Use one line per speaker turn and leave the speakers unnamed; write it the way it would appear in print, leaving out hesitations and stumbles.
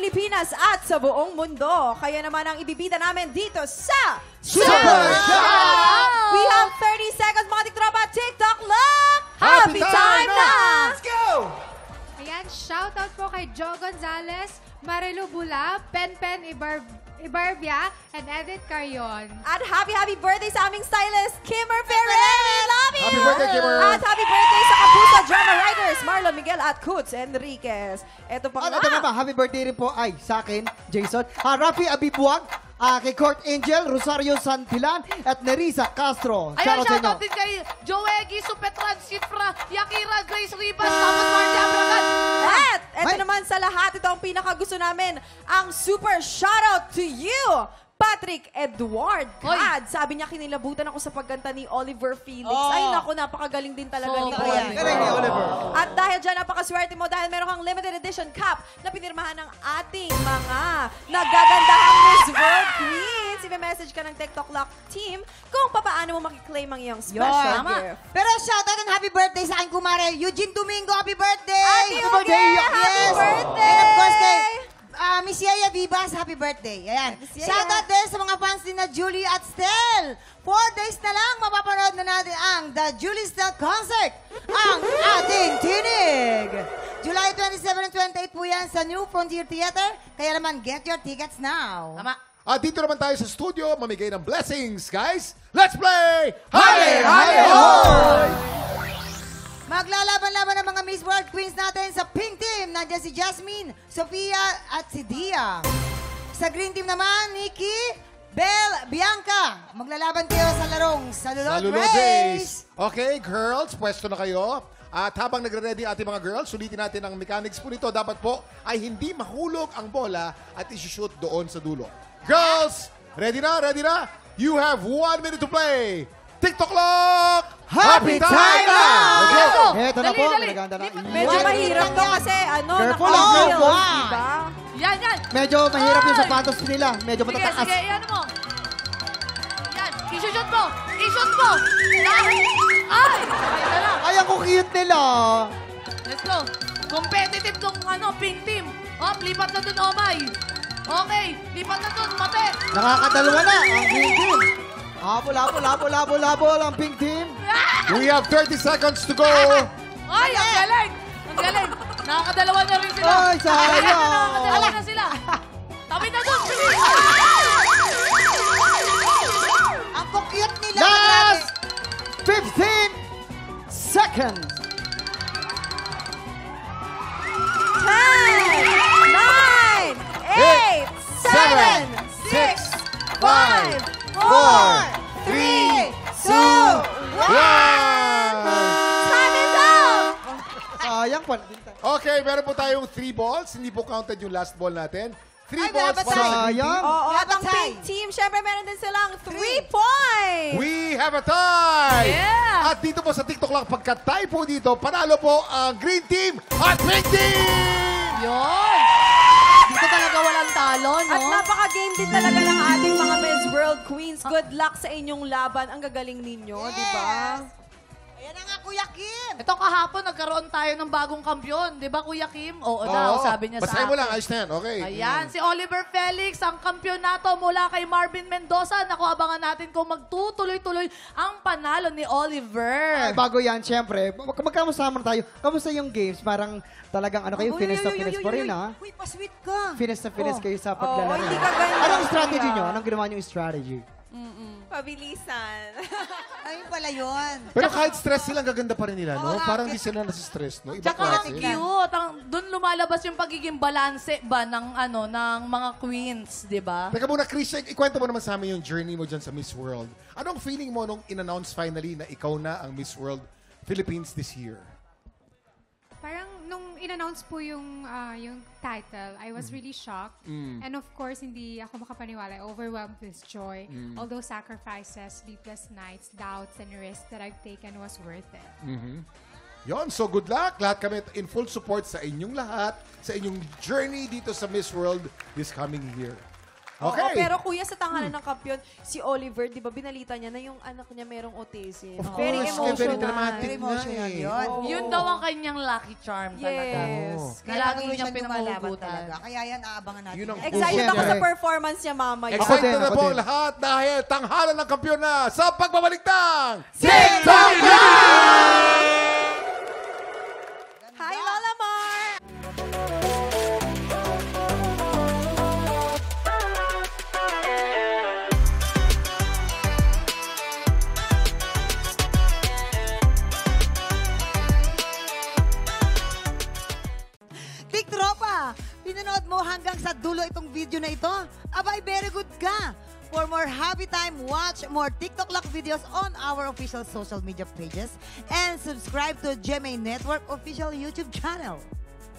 Pilipinas at sa buong mundo. Kaya naman ang ibibida namin dito sa
Super Shoutout!
We have 30 seconds mga tiktropa TikTok Look! Happy time na!
Let's go!
Ayan, shoutout po kay Joe Gonzalez, Marilu Bula, Pen Ibarbia, and Edith Carion.
At happy birthday sa aming stylist, Kimmer Ferrer! We love you!
Happy birthday, Kimmer!
At happy birthday sa Kapusa Drama Writers, Marlon Miguel at Coots Enriquez. Ito pa
Ito na ba, happy birthday rin po ay sa akin, Jason. Rafi Abibuag, kay Court Angel, Rosario Santilan, at Nerissa Castro.
Ayan,
Shoutout sa inyo.
shoutout din kay Joegi, Supetran, Sifra, Yakira, Grace Rivas, tapos Marty Abragan.
At ito naman sa lahat, ito ang pinakagusto namin, ang super shoutout to you, Patrick Edward Cad. Sabi niya, kinilabutan ako sa pagkanta ni Oliver Felix. Ay naku, napakagaling din talaga ni Oliver.
Galing ni Oliver.
At dahil dyan, napakaswerte mo dahil meron kang limited edition cap na pinirmahan ng ating mga nagagandahang Miss World Queens. I-message ka ng TikTok Lock team kung paano mo makiklaim ang iyong special gift.
Pero shoutout and happy birthday sa aking kumare, Eugene Domingo. Happy birthday!
Happy birthday! Happy birthday!
And of course kay Miss Yaya Vivas, happy birthday. Ayan. Shoutout din sa mga fans din na Julie at Stel. 4 days na lang, mapapanood na natin ang The Julie Stel Concert. Ang ating tinig. July 27 and 28 po yan sa New Frontier Theater. Kaya naman, get your tickets now.
Tama.
At dito naman tayo sa studio, mamigay ng blessings, guys. Let's play!
Hale, hale, hoy!
Maglalaban-laban ang mga Miss World Queens natin sa pink team. Nandiyan si Jasmine, Sofia at si Dia. Sa green team naman, Nikki, Belle, Bianca. Maglalaban kayo sa larong Salulod Race.
Okay, girls, pwesto na kayo. At habang nagre-ready ating mga girls, sulitin natin ang mechanics po nito. Dapat po ay hindi mahulog ang bola at isi-shoot doon sa dulo. Girls, ready na? Ready na? You have 1 minute to play. TikTok Lock!
Happy time na!
Let's
Ito na po,
Dali.
maganda na.
Medyo mahirap to kasi
Careful lang,
naka-heels,
careful.
diba?
Yan, yan.
Medyo mahirap yung sapatos nila. Medyo
Sige,
matataas.
sige, yan mo. Yan, i-shoot mo. I-shoot mo. Ay! Ay, na.
Ay, ang cute nila.
Let's go. Competitive tong pink team. Lipat na dun, Omay. Okay, lipat na dun, Mate.
Nakakadalawa na ang green team. Habol ang pink team.
We have 30 seconds to go.
Ay, ang galing. Ang galing. Nakakadalawa na rin sila.
Ay, sayang.
Nakakadalawa na sila. Tabi na dun, bilis.
Ang cute nila.
Last 15 seconds.
10, 9, 8, 7, 6, 5, 4, 3, 2, 1. Time is up!
Sayang pa.
Okay, meron po tayong 3 balls. Hindi po counted yung last ball natin. 3 balls
dapat
para sa green team.
Sayang.
Oo, at ang
Tie.
pink team, syempre meron din silang 3 points!
We have a tie!
Yeah!
At dito po sa TikTok lang, pagka-tie po dito, panalo po ang green team at pink team!
Yun. Dito talaga walang talo, no?
At napaka-game din talaga ng ating mga Miss World Queens. Good luck sa inyong laban. Ang gagaling ninyo, di ba?
Ayan na nga, Kuya Kim.
Ito kahapon, nagkaroon tayo ng bagong kampyon. Di ba, Kuya Kim? Oo daw, sabi niya sa
Basahin mo
akin.
lang, ayos na yan. Okay.
Ayan, si Oliver Felix, ang kampiyonato mula kay Marvin Mendoza. Naku, abangan natin kung magtutuloy-tuloy ang panalo ni Oliver.
Ay, bago yan, syempre, magkamusta naman tayo. Kamusta yung games? Parang talagang kayo, finish na finish pa rin, ha?
Uy, pasweet ka.
Finish na finish kayo sa
Oo,
paglalaro.
hindi ka ganyan.
Anong strategy nyo? Anong ginawa nyo yung strategy?
Pabilisan.
Ayun pala yun.
Pero kahit stress sila, ang gaganda pa rin nila, no? Parang di sila nasa-stress, no? Iba
Tsaka ang
klase.
cute. Doon lumalabas yung pagiging balanse ba ng ng mga queens, 'di ba?
Teka muna, Chris, ikwento mo naman sa amin yung journey mo dyan sa Miss World. Anong feeling mo nung in-announce finally na ikaw na ang Miss World Philippines this year?
Parang nung in-announce po yung title, I was really shocked. And of course, hindi ako makapaniwala. Overwhelmed with joy. Although sacrifices, sleepless nights, doubts, and risks that I've taken was worth it.
Yon, so good luck. Lahat kami in full support sa inyong lahat, sa inyong journey dito sa Miss World this coming year. Okay.
Oo, pero kuya, sa tanghalan ng kampiyon, si Oliver, di ba, binalita niya na yung anak niya merong autism.
Of
Very
course,
emotional.
very dramatic
Very emotional
na eh.
yun.
Oo.
Yun daw ang kanyang lucky charm talaga.
Yes.
Na lagi
Kaya
niyang
lumalaban
pinangugutan.
talaga. Kaya yan, aabangan natin.
Yun ang
Excited
Siyempre.
ako sa performance niya mamaya.
Excited
din,
na
ako
po
din.
ang lahat dahil tanghalan ng kampiyon na sa pagbabalik ng
TikTok
Hi, Lola Mar!
Tiktropa, pinanood mo hanggang sa dulo itong video na ito? Abay, very good ka! For more happy time, watch more TikTok Lock videos on our official social media pages and subscribe to GMA Network official YouTube channel.